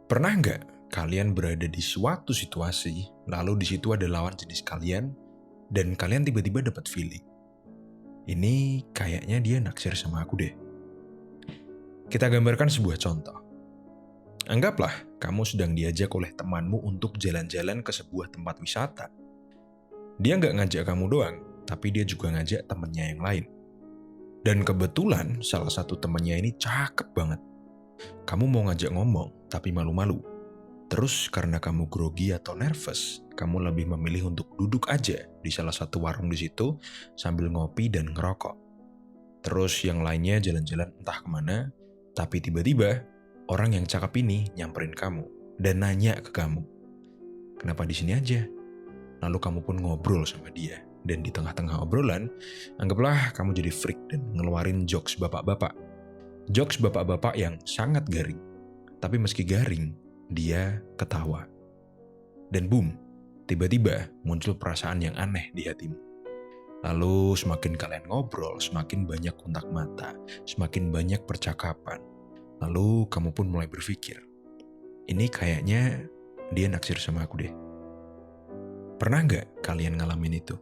Pernah nggak kalian berada di suatu situasi, lalu di situ ada lawan jenis kalian, dan kalian tiba-tiba dapat feeling, ini kayaknya dia naksir sama aku deh. Kita gambarkan sebuah contoh. Anggaplah kamu sedang diajak oleh temanmu untuk jalan-jalan ke sebuah tempat wisata. Dia nggak ngajak kamu doang, tapi dia juga ngajak temennya yang lain. Dan kebetulan salah satu temennya ini cakep banget. Kamu mau ngajak ngomong, tapi malu-malu. Terus karena kamu grogi atau nervous, kamu lebih memilih untuk duduk aja di salah satu warung di situ sambil ngopi dan ngerokok. Terus yang lainnya jalan-jalan entah kemana, tapi tiba-tiba orang yang cakep ini nyamperin kamu dan nanya ke kamu, kenapa di sini aja? Lalu kamu pun ngobrol sama dia, dan di tengah-tengah obrolan, anggaplah kamu jadi freak dan ngeluarin jokes bapak-bapak. Jokes bapak-bapak yang sangat garing, tapi meski garing, dia ketawa. Dan boom, tiba-tiba muncul perasaan yang aneh di hatimu. Lalu semakin kalian ngobrol, semakin banyak kontak mata, semakin banyak percakapan. Lalu kamu pun mulai berpikir, ini kayaknya dia naksir sama aku deh. Pernah nggak kalian ngalamin itu?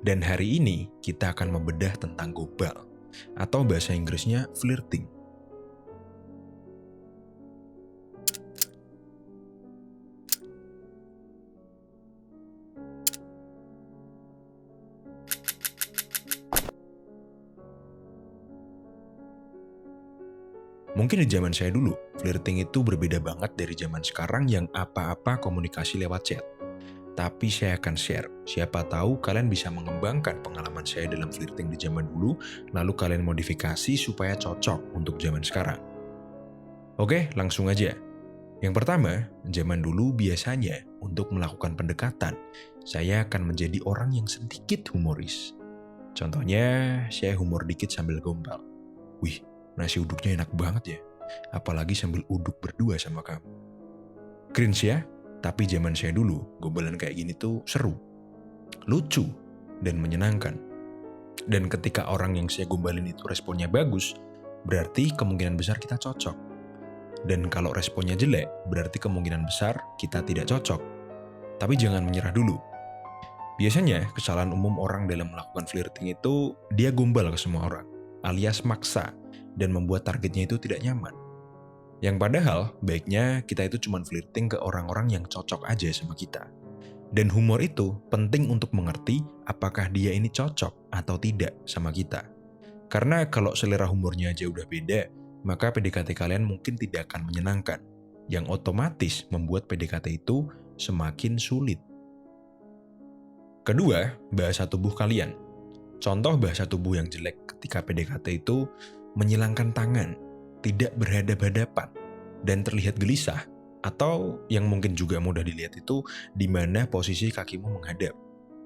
Dan hari ini kita akan membedah tentang gombal, atau bahasa Inggrisnya flirting. Mungkin di zaman saya dulu, flirting itu berbeda banget dari zaman sekarang yang apa-apa komunikasi lewat chat. Tapi saya akan share, siapa tahu kalian bisa mengembangkan pengalaman saya dalam flirting di zaman dulu, lalu kalian modifikasi supaya cocok untuk zaman sekarang. Oke, langsung aja. Yang pertama, zaman dulu biasanya untuk melakukan pendekatan, saya akan menjadi orang yang sedikit humoris. Contohnya, saya humor dikit sambil gombal. Wih, nasi uduknya enak banget ya, apalagi sambil uduk berdua sama kamu. Cringe ya? Tapi zaman saya dulu, gombalan kayak gini tuh seru, lucu, dan menyenangkan. Dan ketika orang yang saya gombalin itu responnya bagus, berarti kemungkinan besar kita cocok. Dan kalau responnya jelek, berarti kemungkinan besar kita tidak cocok. Tapi jangan menyerah dulu. Biasanya, kesalahan umum orang dalam melakukan flirting itu, dia gombal ke semua orang, alias maksa, dan membuat targetnya itu tidak nyaman. Yang padahal, baiknya kita itu cuma flirting ke orang-orang yang cocok aja sama kita. Dan humor itu penting untuk mengerti apakah dia ini cocok atau tidak sama kita. Karena kalau selera humornya aja udah beda, maka PDKT kalian mungkin tidak akan menyenangkan, yang otomatis membuat PDKT itu semakin sulit. Kedua, bahasa tubuh kalian. Contoh bahasa tubuh yang jelek ketika PDKT itu menyilangkan tangan, tidak berhadap-hadapan, dan terlihat gelisah, atau yang mungkin juga mudah dilihat itu di mana posisi kakimu menghadap.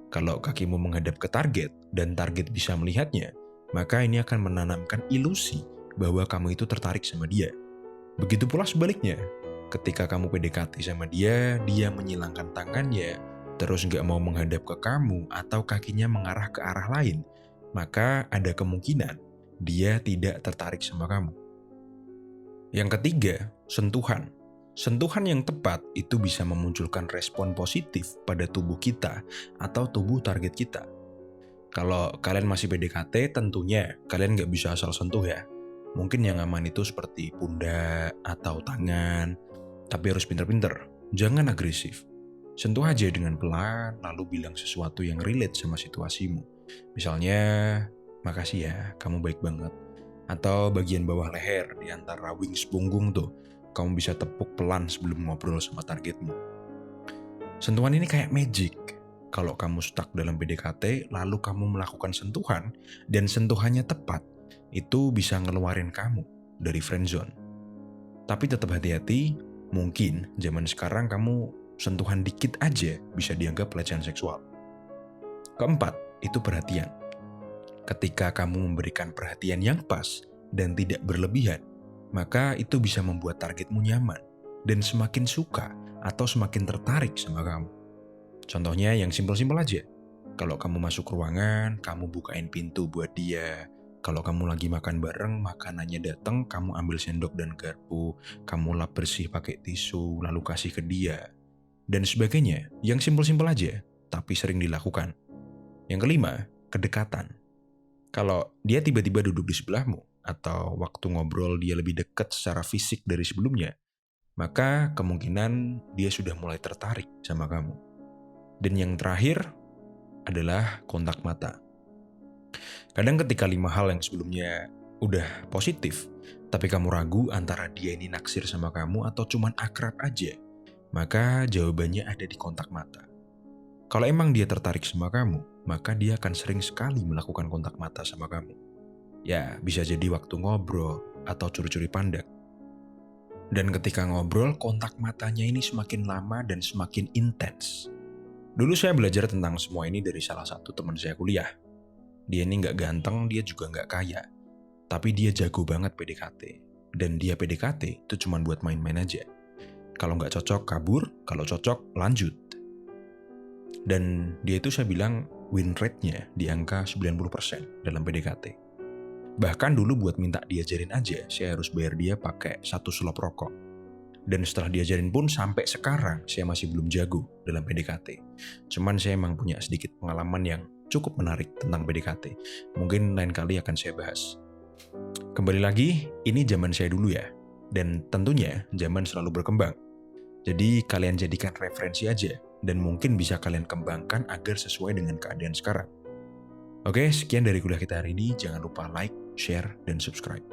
Kalau kakimu menghadap ke target dan target bisa melihatnya, maka ini akan menanamkan ilusi bahwa kamu itu tertarik sama dia. Begitu pula sebaliknya, ketika kamu PDKT sama dia, dia menyilangkan tangannya, terus nggak mau menghadap ke kamu atau kakinya mengarah ke arah lain, maka ada kemungkinan dia tidak tertarik sama kamu. Yang ketiga, sentuhan. Sentuhan yang tepat itu bisa memunculkan respon positif pada tubuh kita atau tubuh target kita. Kalau kalian masih PDKT, tentunya kalian nggak bisa asal sentuh ya. Mungkin yang aman itu seperti pundak atau tangan, tapi harus pinter-pinter, jangan agresif. Sentuh aja dengan pelan, lalu bilang sesuatu yang relate sama situasimu. Misalnya, makasih ya, kamu baik banget. Atau bagian bawah leher di antara wings punggung tuh, kamu bisa tepuk pelan sebelum ngobrol sama targetmu. Sentuhan ini kayak magic. Kalau kamu stuck dalam PDKT, lalu kamu melakukan sentuhan, dan sentuhannya tepat, itu bisa ngeluarin kamu dari friendzone. Tapi tetap hati-hati, mungkin zaman sekarang kamu sentuhan dikit aja bisa dianggap pelecehan seksual. Keempat, itu perhatian. Ketika kamu memberikan perhatian yang pas dan tidak berlebihan, maka itu bisa membuat targetmu nyaman dan semakin suka atau semakin tertarik sama kamu. Contohnya yang simpel-simpel aja. Kalau kamu masuk ruangan, kamu bukain pintu buat dia, Kalau kamu lagi makan bareng, makanannya datang, kamu ambil sendok dan garpu, kamu lap bersih pakai tisu, lalu kasih ke dia, dan sebagainya. Yang simpel-simpel aja, tapi sering dilakukan. Yang kelima, kedekatan. Kalau dia tiba-tiba duduk di sebelahmu, atau waktu ngobrol dia lebih dekat secara fisik dari sebelumnya, maka kemungkinan dia sudah mulai tertarik sama kamu. Dan yang terakhir adalah kontak mata. Kadang ketika 5 hal yang sebelumnya udah positif, tapi kamu ragu antara dia ini naksir sama kamu atau cuman akrab aja, maka jawabannya ada di kontak mata. Kalau emang dia tertarik sama kamu, maka dia akan sering sekali melakukan kontak mata sama kamu. Ya, bisa jadi waktu ngobrol atau curi-curi pandang. Dan ketika ngobrol, kontak matanya ini semakin lama dan semakin intens. Dulu saya belajar tentang semua ini dari salah satu teman saya kuliah. Dia ini nggak ganteng, dia juga nggak kaya. Tapi dia jago banget PDKT. Dan dia PDKT itu cuma buat main-main aja. Kalau nggak cocok, kabur. Kalau cocok, lanjut. Dan dia itu saya bilang win rate-nya di angka 90% dalam PDKT. Bahkan dulu buat minta diajarin aja, saya harus bayar dia pakai 1 selop rokok. Dan setelah diajarin pun sampai sekarang saya masih belum jago dalam PDKT. Cuman saya emang punya sedikit pengalaman yang cukup menarik tentang PDKT. Mungkin lain kali akan saya bahas. Kembali lagi, ini zaman saya dulu ya. Dan tentunya zaman selalu berkembang. Jadi kalian jadikan referensi aja. Dan mungkin bisa kalian kembangkan agar sesuai dengan keadaan sekarang. Oke, sekian dari kuliah kita hari ini. Jangan lupa like, share, dan subscribe.